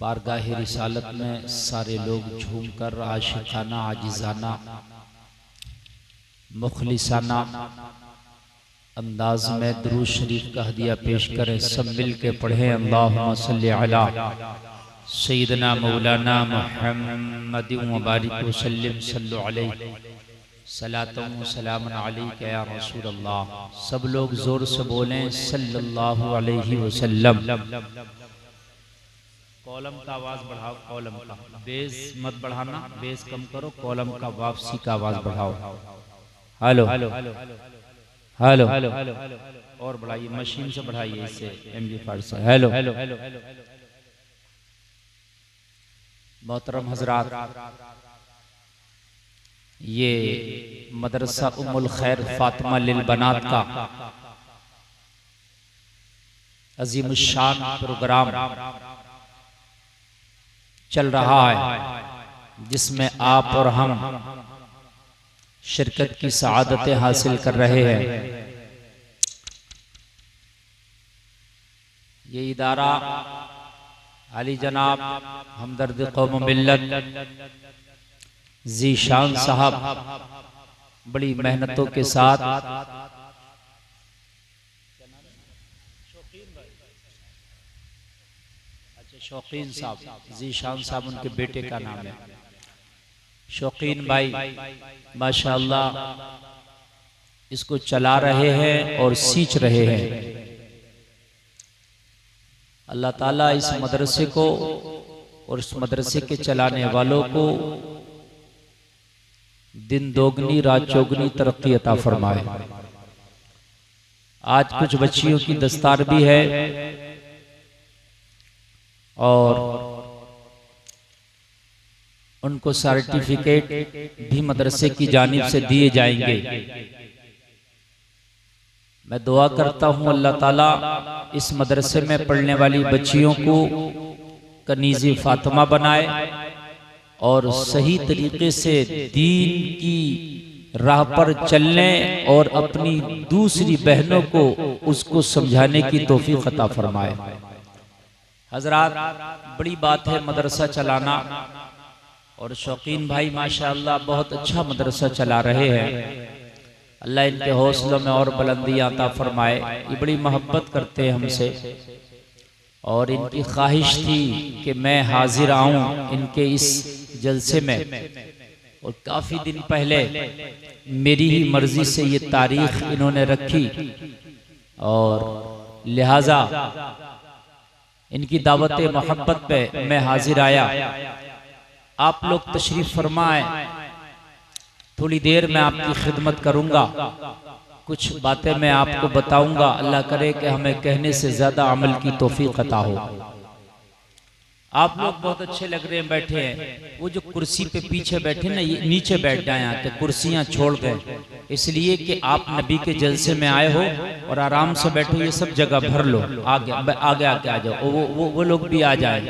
बारगाह रिसालत में सारे लोग झूमकर आशिकाना आजिजाना मुखलिसाना अंदाज में दुरूद शरीफ का हदिया पेश करें। सब मिल के पढ़ें अल्लाहुम्मा सल्ली अला सय्यिदना मौलाना मुहम्मद व बारिक व सल्लिम सल्लु अलैहि सलातुम व सलामुन अलैका या रसूल अल्लाह। सब लोग जोर से बोलें सल्लल्लाहु अलैहि वसल्लम। कॉलम का आवाज बढ़ाओ, कॉलम का बेस मत बढ़ाना, बेस कम करो, कॉलम का वापसी का आवाज बढ़ाओ। हेलो हेलो और बढ़ाइए, मशीन से बढ़ाइए, इससे एम्पलीफायर से। हेलो मोहतरम हजरात, ये मदरसा उम्मुल खैर फातिमा लिल बनात का अजीमुश्शान प्रोग्राम चल रहा है, जिसमें आप और हम शिरकत की सआदतें हासिल कर रहे हैं। ये इदारा अली जनाब हमदर्द कौम मिल्लत ज़ीशान साहब बड़ी मेहनतों के साथ शौकीन साहब, ज़ीशान साहब उनके बेटे का नाम है। शौकीन भाई माशाअल्लाह इसको चला रहे हैं और सींच रहे हैं। अल्लाह ताला इस मदरसे को और इस मदरसे के चलाने वालों को दिन दोगुनी रात चौगुनी तरक्की अता फरमाए। आज कुछ बच्चियों की दस्तार भी है और उनको सर्टिफिकेट भी मदरसे की जानिब से दिए जाएंगे। मैं दुआ करता हूं अल्लाह ताला इस मदरसे में पढ़ने वाली बच्चियों को कनीज़े फातिमा बनाए और सही तरीके से दीन की राह पर चलने और अपनी दूसरी बहनों को उसको समझाने की तौफीक अता फरमाए। हजरात, बड़ी बात है मदरसा चलाना, और शौकीन भाई माशाअल्लाह बहुत अच्छा मदरसा चला रहे हैं। अल्लाह इनके हौसलों में और बुलंदी अता फरमाए। ये बड़ी मोहब्बत करते हैं हमसे और इनकी ख्वाहिश थी कि मैं हाजिर आऊं इनके इस जलसे में, और काफ़ी दिन पहले मेरी ही मर्जी से ये तारीख इन्होंने रखी और लिहाजा इनकी दावत मोहब्बत पे मैं हाजिर आया। आप लोग तशरीफ फरमाएं, थोड़ी देर में आपकी खिदमत करूंगा, कुछ बातें मैं आपको बताऊंगा। अल्लाह करे कि हमें कहने से ज्यादा अमल की तौफीक अता हो। आप लोग बहुत अच्छे लग रहे हैं बैठे हैं। वो जो कुर्सी पे पीछे बैठे ना, ये नीचे बैठ जाए आके, कुर्सियां छोड़ गए, इसलिए कि आप नबी के जलसे में आए हो और आराम से बैठो। ये सब जगह भर लो, आगे आगे आके आ जाओ। वो लोग भी आ जाए।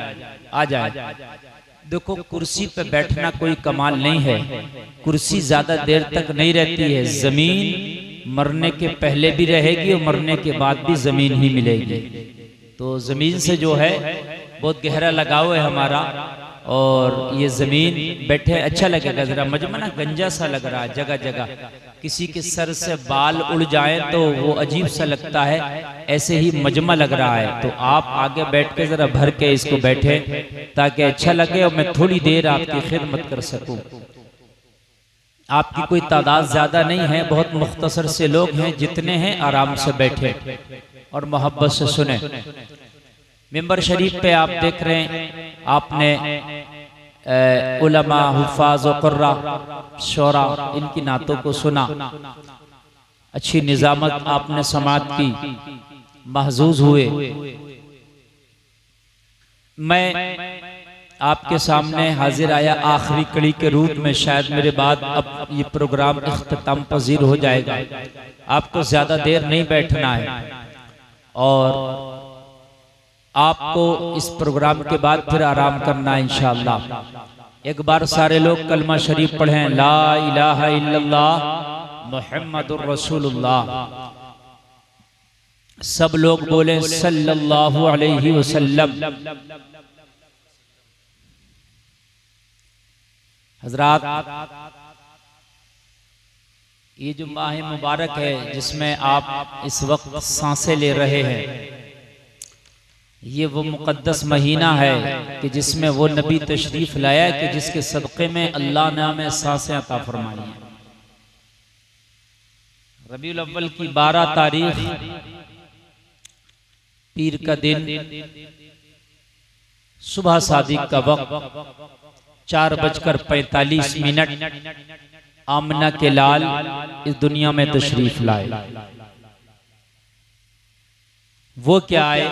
देखो, कुर्सी पे बैठना कोई कमाल नहीं है, कुर्सी ज्यादा देर तक नहीं रहती है। जमीन मरने के पहले भी रहेगी और मरने के बाद भी जमीन ही मिलेगी। तो जमीन से जो है बहुत गहरा लगाव है हमारा, और ये जमीन बैठे अच्छा लगेगा। जरा मजमा ना गंजा सा लग रहा है जगह जगह, किसी के सर से बाल उड़ जाए तो वो अजीब सा लगता है, ऐसे ही मजमा लग रहा है। तो आप आगे बैठ के जरा भर के इसको बैठे ताकि अच्छा लगे और मैं थोड़ी देर आपकी खिदमत कर सकूं। आपकी कोई तादाद ज्यादा नहीं है, बहुत मुख्तसर से लोग हैं, जितने हैं आराम से बैठे और मोहब्बत से सुने। मिंबर शरीफ पे आप देख रहे हैं, आपने उलमा, हुफ़ाज़ व क़ुर्रा, शोरा, इनकी नातों को सुना। अच्छी निज़ामत आपने समात की, महजूज हुए। मैं आपके सामने हाजिर आया आखिरी कड़ी के रूप में। शायद मेरे बाद अब ये प्रोग्राम इख्तिताम पजीर हो जाएगा। आपको ज्यादा देर नहीं बैठना है और आपको इस प्रोग्राम के बाद फिर आराम करना है इंशाअल्लाह। एक बार सारे लोग कलमा शरीफ पढ़ें, ला इलाहा इल्लल्लाह मुहम्मदुर रसूलुल्लाह। सब लोग बोले सल्लल्लाहु अलैहि वसल्लम। हजरात, ये जो माह मुबारक है जिसमें आप इस वक्त सांसें ले रहे हैं, ये वो मुकद्दस महीना है कि जिसमें वो नबी तशरीफ लाया कि जिसके सदक़े में अल्लाह ने हमें सांसें अता फरमाई हैं। रबीउल अव्वल की 12 तारीख पीर का दिन, सुबह सादिक का वक्त 4:45 आमना के लाल इस दुनिया में तशरीफ लाए। वो क्या आए,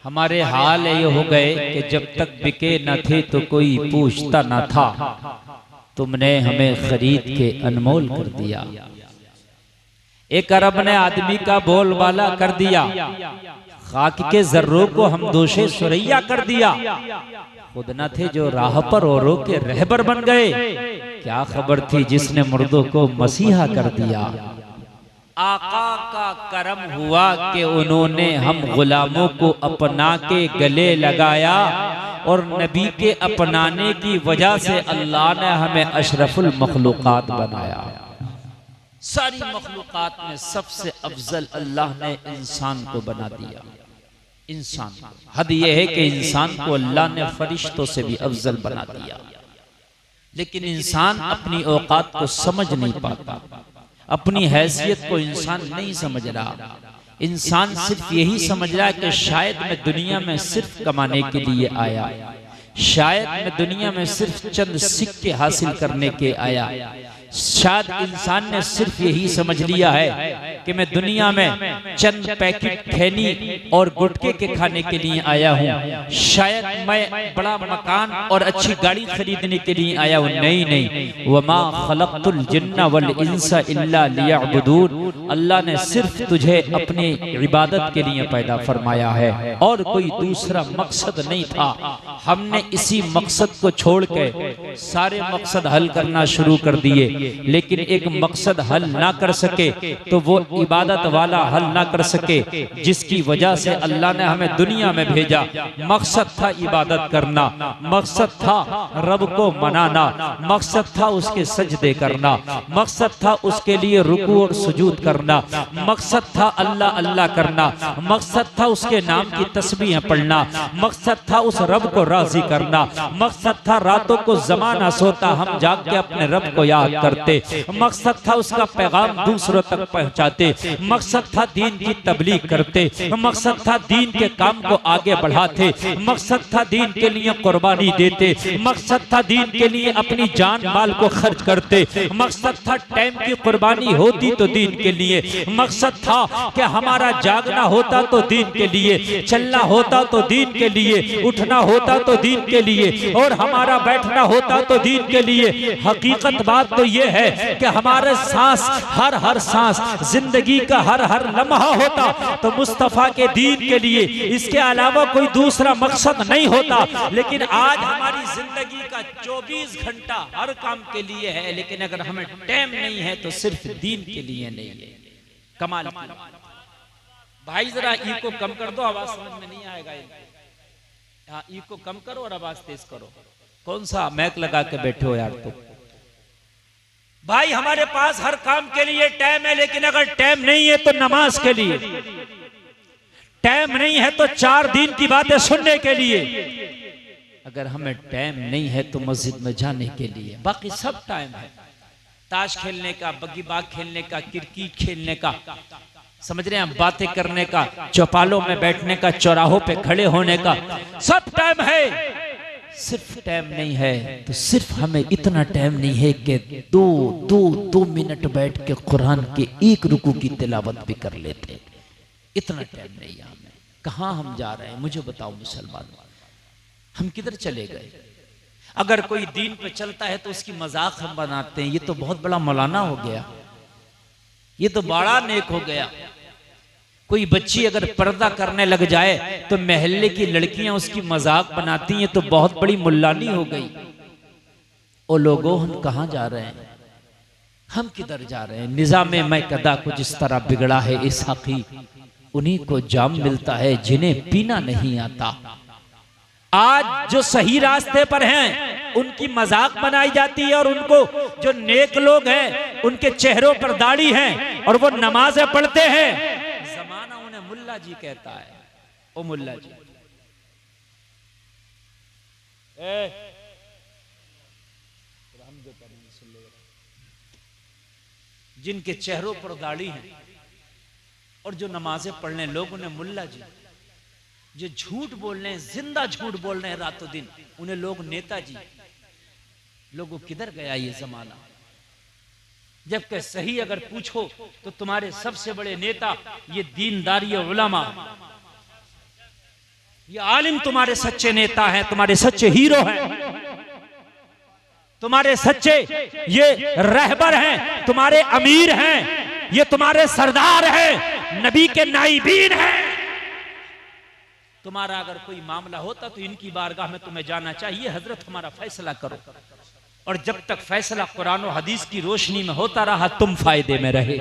हमारे हाल ये हो गए कि जब तक बिके न थे तो कोई पूछता न था, तुमने हमें खरीद के अनमोल कर दिया। एक अरब ने आदमी का बोलबाला कर दिया, खाक के जर्रों को हम दोषे सुरैया कर दिया। खुद न थे जो राह पर औरों के रहबर बन गए, क्या खबर थी जिसने मुर्दों को मसीहा कर दिया। आका का करम हुआ कि उन्होंने हम गुलामों को अपना के गले लगाया, और नबी के अपनाने की वजह से अल्लाह ने हमें अशरफुल मखलूकात बनाया। सारी मखलूकात में सबसे अफजल अल्लाह ने इंसान को बना दिया। इंसान, हद यह है कि इंसान को अल्लाह ने फरिश्तों से भी अफजल बना दिया, लेकिन इंसान अपनी औकात को समझ नहीं पाता, अपनी हैसियत को इंसान नहीं समझ रहा। इंसान सिर्फ यही समझ रहा है कि शायद मैं दुनिया में सिर्फ कमाने के लिए आया, शायद मैं दुनिया में सिर्फ चंद सिक्के हासिल करने के आया। शायद इंसान ने सिर्फ यही समझ लिया है कि मैं दुनिया में चंद पैकेट खैनी और गुटके के खाने के लिए आया हूँ, शायद मैं बड़ा मकान और अच्छी गाड़ी खरीदने के लिए आया हूँ। नहीं नहीं, वमा खलक़तुल जिन्ना वल इंसा इल्ला लियअबुदून, अल्लाह ने सिर्फ तुझे अपनी इबादत के लिए पैदा फरमाया है और कोई दूसरा मकसद नहीं था। हमने इसी मकसद को छोड़ के सारे मकसद हल करना शुरू कर दिए, लेकिन एक मकसद हल ना कर सके तो वो इबादत वाला हल ना कर सके जिसकी वजह से अल्लाह ने हमें दुनिया में भेजा। मकसद था इबादत करना, मकसद था रब को मनाना, मकसद था उसके सजदे करना, मकसद था उसके लिए रुकू और सुजूद करना, मकसद था अल्लाह अल्लाह करना, मकसद था उसके नाम की तस्बीहें पढ़ना, मकसद था उस रब को राजी करना, मकसद था रातों को ज़माना सोता हम जाग के अपने रब को याद करते, मकसद था उसका पैगाम दूसरों तक पहुंचाते, मकसद था दीन की तबलीग करते, मकसद था दीन के काम को आगे बढ़ाते, मकसद था दीन के लिए कुर्बानी देते, मकसद था दीन के लिए अपनी जान माल को खर्च करते, मकसद था टाइम की कुर्बानी होती तो दीन के लिए, मकसद था कि हमारा जागना होता तो दीन के लिए, चलना होता तो दीन के लिए, उठना होता तो दीन के लिए, और हमारा बैठना होता तो दीन के लिए। हकीकत बात तो ये है कि हमारे सांस, हर सांस, जिंदगी का हर लम्हा होता तो मुस्तफा के दीन के लिए, इसके अलावा कोई दूसरा मकसद नहीं होता। लेकिन आज हमारी जिंदगी का 24 घंटा हर काम के लिए है, लेकिन अगर हमें टाइम नहीं है तो सिर्फ दीन के लिए नहीं है। कमाल भाई, जरा ई को कम कर दो, आवाज समझ में नहीं आएगा। हाँ, ई को कम करो और आवाज तेज करो। कौन सा मैक लगा के बैठे हो यार तुम? भाई हमारे पास हर काम के लिए टाइम है, लेकिन अगर टाइम नहीं है तो नमाज के लिए, टाइम नहीं है तो 4 दिन की बातें सुनने के लिए, अगर हमें टाइम नहीं है तो मस्जिद में जाने के लिए। बाकी सब टाइम है, ताश खेलने का, बग्गी बाग खेलने का, क्रिकेट खेलने का, समझ रहे हैं, बातें करने का, चौपालों में बैठने का, चौराहों पे खड़े होने का, सब टाइम है। सिर्फ टाइम नहीं है तो सिर्फ हमें इतना टाइम नहीं है कि दो मिनट बैठ के कुरान के एक रुकू की तिलावत भी कर लेते। इतना टाइम नहीं है हमें। कहाँ हम जा रहे हैं मुझे बताओ मुसलमान, हम किधर चले गए? अगर कोई दीन पे चलता है तो उसकी मजाक हम बनाते हैं, ये तो बहुत बड़ा मौलाना हो गया, ये तो बड़ा नेक हो गया। कोई बच्ची अगर पर्दा करने लग जाए तो महल्ले की लड़कियां उसकी मजाक बनाती हैं, तो बहुत बड़ी मुल्लानी हो गई। ओ लोगों, हम कहाँ जा रहे हैं? हम किधर जा रहे हैं? निजामे मैं कदा को जिस तरह बिगड़ा है इसहाकी, उन्हीं को जाम मिलता है जिन्हें पीना नहीं आता। आज जो सही रास्ते पर हैं उनकी मजाक बनाई जाती है, और उनको जो नेक लोग हैं उनके चेहरों पर दाढ़ी है और वो नमाजें पढ़ते हैं, जमाना उन्हें मुल्ला जी कहता है। ओ मुल्ला जी, जिनके चेहरों पर दाढ़ी है और जो नमाजें पढ़ने लोग उन्हें मुल्ला जी, जो झूठ बोल रहे हैं, जिंदा झूठ बोल रहे हैं रातों दिन, उन्हें लोग नेताजी। लोगों किधर गया ये जमाना? जबकि सही अगर पूछो तो तुम्हारे सबसे बड़े नेता ये दीनदार, ये उलमा, ये आलिम तुम्हारे सच्चे नेता हैं, तुम्हारे सच्चे हीरो हैं, तुम्हारे सच्चे ये रहबर हैं, तुम्हारे अमीर हैं, ये तुम्हारे सरदार हैं, नबी के नाइबीन हैं। तुम्हारा अगर कोई मामला होता तो इनकी बारगाह में तुम्हें जाना चाहिए, हजरत हमारा फैसला करो। और जब तक फैसला कुरान और हदीस की रोशनी में होता रहा तुम फायदे में रहे,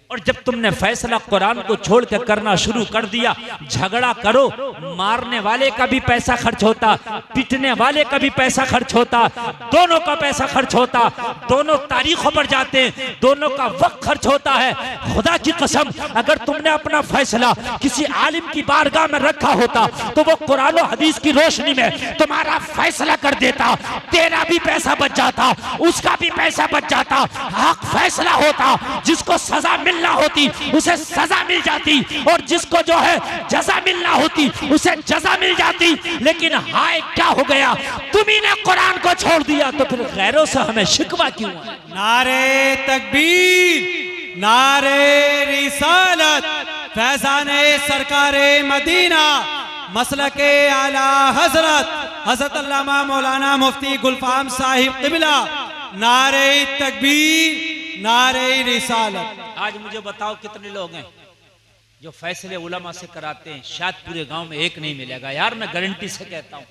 और जब तुमने फैसला कुरान को छोड़ कर करना शुरू कर दिया, झगड़ा करो, मारने वाले का भी पैसा खर्च होता, पीटने वाले का भी पैसा खर्च होता, दोनों का पैसा खर्च होता, दोनों तारीखों पर जाते हैं, दोनों का वक्त खर्च होता है। खुदा की कसम, अगर तुमने अपना फैसला किसी आलिम की बारगाह में रखा होता तो वो कुरान और हदीस की रोशनी में तुम्हारा फैसला कर देता, तेरा भी पैसा बच जाता, उसका भी पैसा बच जाता, हक फैसला होता, जिसको सजा मिलना होती उसे सजा मिल जाती, और जिसको जो है जजा मिलना होती उसे जजा मिल जाती। लेकिन हाय क्या हो गया, तुम्ही ने कुरान को छोड़ दिया, तो फिर गैरों से हमें शिकवा क्यों है? नारे तकबीर, नारे रिसालत, फैज़ाने सरकारे मदीना, मसलके आला हजरत अल्लामा मौलाना मुफ्ती गुलफाम साहिब क़िबला, नारे तकबीर, नारे रिसालत। आज मुझे बताओ कितने लोग हैं जो फैसले उलमा से कराते हैं? शायद पूरे गांव में एक नहीं मिलेगा यार, मैं गारंटी से कहता हूं।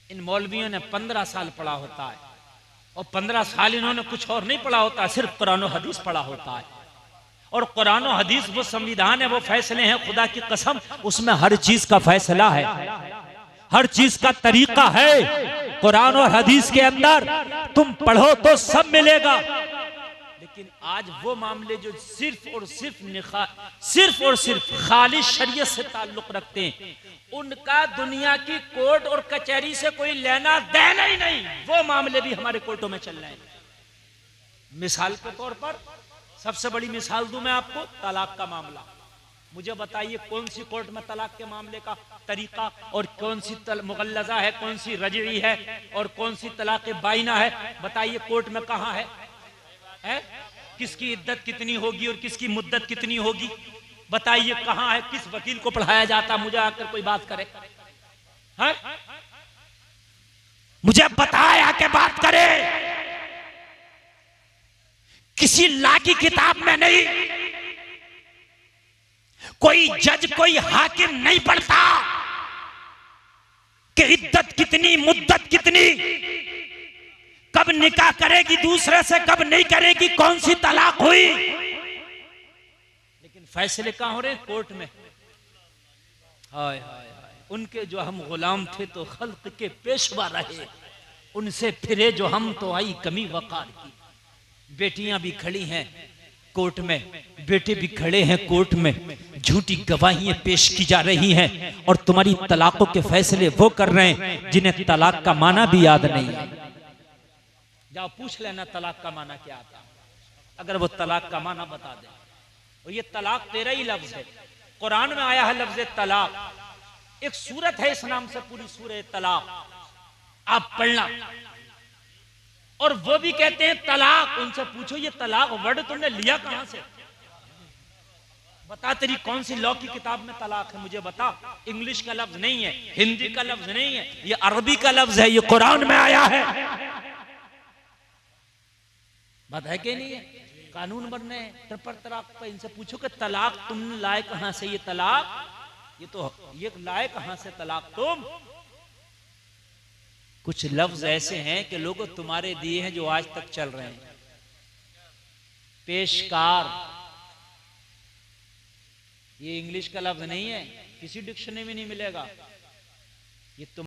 इन मौलवियों ने 15 साल पढ़ा होता है, और 15 साल इन्होंने कुछ और नहीं पढ़ा होता, सिर्फ कुरान और हदीस पढ़ा होता है। और कुरान और हदीस वो संविधान है, वो फैसले हैं, खुदा की कसम उसमें हर चीज का फैसला है, हर चीज का तरीका है। कुरान और हदीस के अंदर तुम पढ़ो तो सब मिलेगा। लेकिन आज वो मामले जो सिर्फ और सिर्फ खालिश शरीयत से ताल्लुक रखते हैं, उनका दुनिया की कोर्ट और कचहरी से कोई लेना देना ही नहीं, वो मामले भी हमारे कोर्टों में चल रहे हैं। मिसाल के तौर पर सबसे बड़ी मिसाल दूं मैं आपको, तलाक का मामला। मुझे बताइए कौन सी कोर्ट में तलाक के मामले का तरीका, और कौन सी मुगल्लजा है, कौन सी रजई है, और कौन सी तलाक बाइना है? बताइए कोर्ट में कहां है? किसकी इद्दत कितनी होगी और किसकी मुद्दत कितनी होगी? बताइए कहां है? किस वकील को पढ़ाया जाता? मुझे आकर कोई बात करे, है? मुझे बताया के बात करे। किसी ला की किताब में नहीं, कोई जज कोई हाकिम नहीं पढ़ता कि इद्दत कितनी, मुद्दत कितनी, कब निकाह करेगी दूसरे से, कब नहीं करेगी, कौन सी तलाक हुई। लेकिन फैसले कहां हो रहे हैं? कोर्ट में। हाय हाय हाय, उनके जो हम गुलाम थे तो खल्क के पेशवा रहे, उनसे फिरे जो हम तो आई कमी वकार की। बेटियां भी खड़ी हैं कोर्ट में, बेटे भी खड़े हैं कोर्ट में, झूठी गवाहियां पेश की जा रही हैं, और तुम्हारी तलाकों के फैसले वो कर रहे हैं जिन्हें तलाक का माना भी याद नहीं है। जाओ पूछ लेना तलाक का माना क्या आता, अगर वो तलाक का माना बता दे। और ये तलाक 13 ही लफ्ज है, कुरान में आया है लफ्ज तलाक। एक सूरत है इस नाम से, पूरी सूरह तलाक आप पढ़ना। और वो भी कहते हैं तलाक। उनसे पूछो ये तलाक वर्ड तुमने लिया कहां से? बता तेरी कौन सी लॉ की किताब में तलाक है, मुझे बता। इंग्लिश का लफ्ज नहीं है, हिंदी का लफ्ज नहीं है, ये अरबी का लफ्ज है, ये कुरान में आया है। बात है कि नहीं है? कानून बनने ट्रिपल तलाक पर इनसे पूछो कि तलाक तुमने लाए कहां से? ये तलाक ये लाए कहां से तलाक तुम? कुछ लफ्ज ऐसे हैं कि लोगों तुम्हारे दिए हैं जो आज तक चल रहे हैं। पेशकार, ये इंग्लिश का लफ्ज नहीं है, किसी डिक्शनरी में नहीं मिलेगा। ये तुम